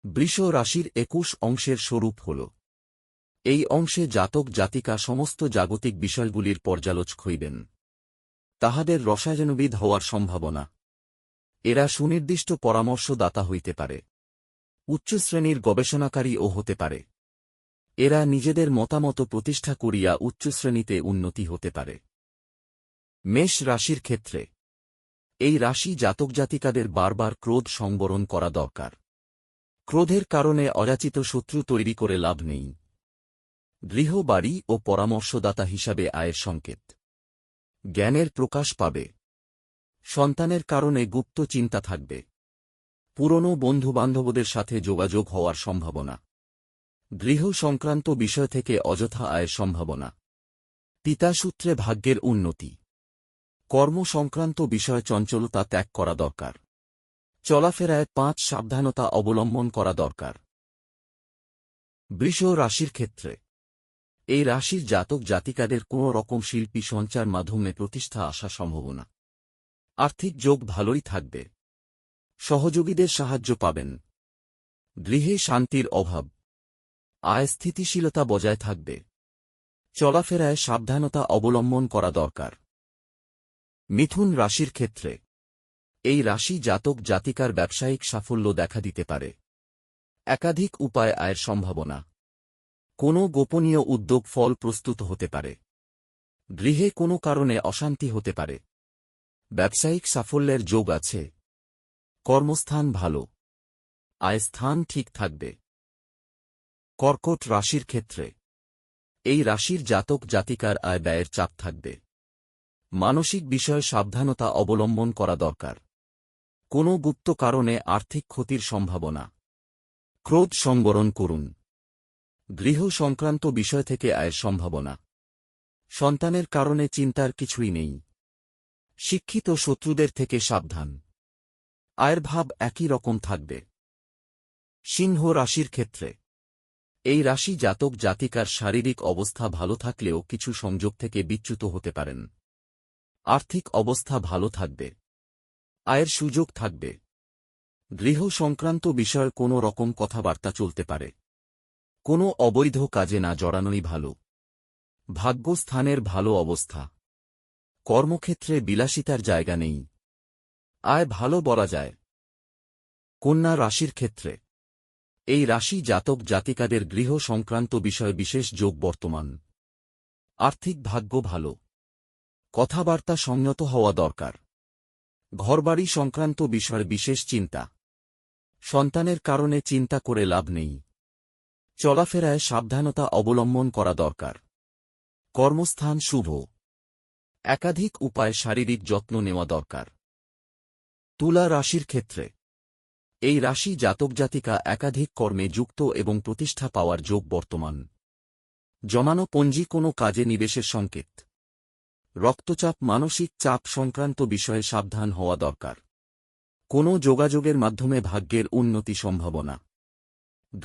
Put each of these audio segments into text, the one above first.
বৃষ রাশির ২১ অংশের স্বরূপ হল। এই অংশে জাতক জাতিকা সমস্ত জাগতিক বিষয়গুলির পর্যালোচ হইবেন। তাহাদের রসায়নবিদ হওয়ার সম্ভাবনা। এরা সুনির্দিষ্ট পরামর্শদাতা হইতে পারে। উচ্চশ্রেণীর গবেষণাকারীও হতে পারে। এরা নিজেদের মতামত প্রতিষ্ঠা করিয়া উচ্চশ্রেণীতে উন্নতি হতে পারে। মেষ রাশির ক্ষেত্রে এই রাশি জাতক জাতিকাদের বারবার ক্রোধ সংবরণ করা দরকার। ক্রোধের কারণে অযাচিত শত্রু তৈরি করে লাভ নেই। গৃহ বাড়ি ও পরামর্শদাতা হিসাবে আয়ের সংকেত। জ্ঞানের প্রকাশ পাবে। সন্তানের কারণে গুপ্ত চিন্তা থাকবে। পুরনো বন্ধুবান্ধবদের সাথে যোগাযোগ হওয়ার সম্ভাবনা। গৃহ সংক্রান্ত বিষয় থেকে অযথা আয়ের সম্ভাবনা। পিতাসূত্রে ভাগ্যের উন্নতি। কর্ম সংক্রান্ত বিষয় চঞ্চলতা ত্যাগ করা দরকার। চলাফেরায় ৫ সাবধানতা অবলম্বন করা দরকার। বৃষ রাশির ক্ষেত্রে এই রাশির জাতক জাতিকাদের কোন রকম শিল্পী সঞ্চার মাধ্যমে প্রতিষ্ঠা আসা সম্ভাবনা। আর্থিক যোগ ভালোই থাকবে। সহযোগীদের সাহায্য পাবেন। গৃহে শান্তির অভাব। আয় স্থিতিশীলতা বজায় থাকবে। চলাফেরায় সাবধানতা অবলম্বন করা দরকার। মিথুন রাশির ক্ষেত্রে এই রাশি জাতক জাতিকার ব্যবসায়িক সাফল্য দেখা দিতে পারে। একাধিক উপায়ে আয়ের সম্ভাবনা। কোনো গোপনীয় উদ্যোগ ফল প্রস্তুত হতে পারে। গৃহে কোনো কারণে অশান্তি হতে পারে। ব্যবসায়িক সাফল্যের যোগ আছে। কর্মস্থান ভালো। আয় স্থান ঠিক থাকবে। কর্কট রাশির ক্ষেত্রে এই রাশির জাতক জাতিকার আয় ব্যয়ের চাপ থাকবে। মানসিক বিষয়ে সাবধানতা অবলম্বন করা দরকার। কোনো গুপ্ত কারণে আর্থিক ক্ষতির সম্ভাবনা। ক্রোধ সংবরণ করুন। গৃহ সংক্রান্ত বিষয় থেকে আয়ের সম্ভাবনা। সন্তানের কারণে চিন্তার কিছুই নেই। শিক্ষিত শত্রুদের থেকে সাবধান। আয়ের ভাব একই রকম থাকবে। সিংহ রাশির ক্ষেত্রে এই রাশি জাতক জাতিকার শারীরিক অবস্থা ভালো থাকলেও কিছু সংযোগ থেকে বিচ্যুত হতে পারেন। আর্থিক অবস্থা ভালো থাকবে। আয়ের সুযোগ থাকবে। গৃহ সংক্রান্ত বিষয়ে কোনো রকম কথাবার্তা চলতে পারে। কোনো অবৈধ কাজে না জড়ানোই ভালো। ভাগ্যস্থানের ভালো অবস্থা। কর্মক্ষেত্রে বিলাসিতার জায়গা নেই। আয় ভালো বলা যায়। কন্যা রাশির ক্ষেত্রে এই রাশি জাতক জাতিকাদের গৃহ সংক্রান্ত বিষয়ে বিশেষ যোগ বর্তমান। আর্থিক ভাগ্য ভালো। কথাবার্তা সংযত হওয়া দরকার। ঘরবাড়ি সংক্রান্ত বিষয়ে বিশেষ চিন্তা। সন্তানের কারণে চিন্তা করে লাভ নেই। চলাফেরায় সাবধানতা অবলম্বন করা দরকার। কর্মস্থান শুভ। একাধিক উপায়ে শারীরিক যত্ন নেওয়া দরকার। তুলা রাশির ক্ষেত্রে এই রাশি জাতক জাতিকা একাধিক কর্মে যুক্ত এবং প্রতিষ্ঠা পাওয়ার যোগ বর্তমান। জমানো পুঁজি কোনো কাজে নিবেশের সংকেত। রক্তচাপ মানসিক চাপ সংক্রান্ত বিষয়ে সাবধান হওয়া দরকার। কোনো যোগাযোগের মাধ্যমে ভাগ্যের উন্নতি সম্ভাবনা।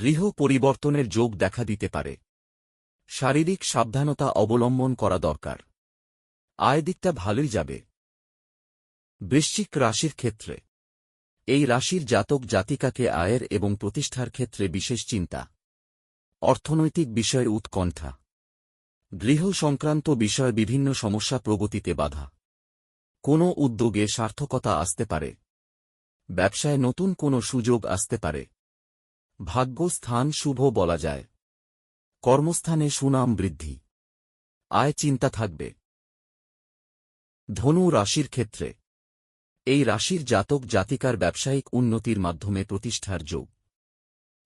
গৃহ পরিবর্তনের যোগ দেখা দিতে পারে। শারীরিক সাবধানতা অবলম্বন করা দরকার। আয় দিকটা ভালোই যাবে। বৃশ্চিক রাশির ক্ষেত্রে এই রাশির জাতক জাতিকাকে আয়ের এবং প্রতিষ্ঠার ক্ষেত্রে বিশেষ চিন্তা। অর্থনৈতিক বিষয়ে উৎকণ্ঠা। গৃহ সংক্রান্ত বিষয়ে বিভিন্ন সমস্যা প্রগতিতে বাধা। কোনো উদ্যোগে সার্থকতা আসতে পারে। ব্যবসায় নতুন কোনো সুযোগ আসতে পারে। ভাগ্যস্থান শুভ বলা যায়। কর্মস্থানে সুনাম বৃদ্ধি। আয় চিন্তা থাকবে। ধনু রাশির ক্ষেত্রে এই রাশির জাতক জাতিকার ব্যবসায়িক উন্নতির মাধ্যমে প্রতিষ্ঠার যোগ।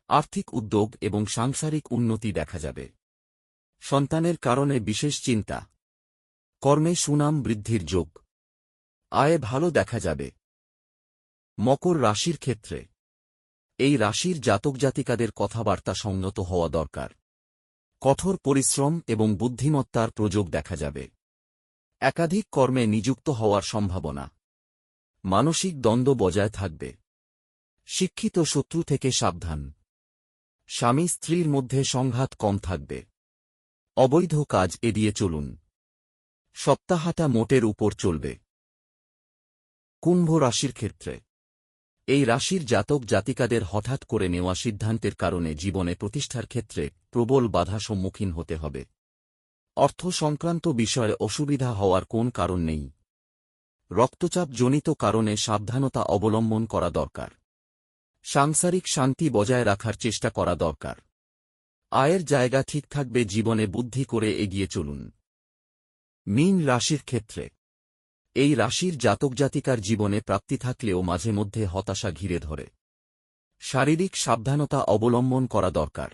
আর্থিক উদ্যোগ এবং সাংসারিক উন্নতি দেখা যাবে। সন্তানের কারণে বিশেষ চিন্তা। কর্মে সুনাম বৃদ্ধির যোগ। আয়ে ভালো দেখা যাবে। মকর রাশির ক্ষেত্রে এই রাশির জাতক জাতিকাদের কথাবার্তা সংযত হওয়া দরকার। কঠোর পরিশ্রম এবং বুদ্ধিমত্তার প্রযোগ দেখা যাবে। একাধিক কর্মে নিযুক্ত হওয়ার সম্ভাবনা। মানসিক দ্বন্দ্ব বজায় থাকবে। শিক্ষিত শত্রু থেকে সাবধান। স্বামী স্ত্রীর মধ্যে সংঘাত কম থাকবে। অবৈধ কাজ এড়িয়ে চলুন। সপ্তাহটা মোটের উপর চলবে। কুম্ভ রাশির ক্ষেত্রে এই রাশির জাতক জাতিকাদের হঠাৎ করে নেওয়া সিদ্ধান্তের কারণে জীবনে প্রতিষ্ঠার ক্ষেত্রে প্রবল বাধা সম্মুখীন হতে হবে। অর্থ সংক্রান্ত বিষয়ে অসুবিধা হওয়ার কোন কারণ নেই। রক্তচাপজনিত কারণে সাবধানতা অবলম্বন করা দরকার। সাংসারিক শান্তি বজায় রাখার চেষ্টা করা দরকার। আয়ের জায়গা ঠিক থাকবে, জীবনে বুদ্ধি করে এগিয়ে চলুন। মীন রাশির ক্ষেত্রে এই রাশির জাতক জাতিকার জীবনে প্রাপ্তি থাকলেও মাঝে মধ্যে হতাশা ঘিরে ধরে। শারীরিক সাবধানতা অবলম্বন করা দরকার।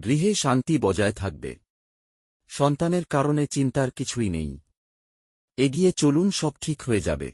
গৃহে শান্তি বজায় থাকবে। সন্তানের কারণে চিন্তার কিছুই নেই। এগিয়ে চলুন, সব ঠিক হয়ে যাবে।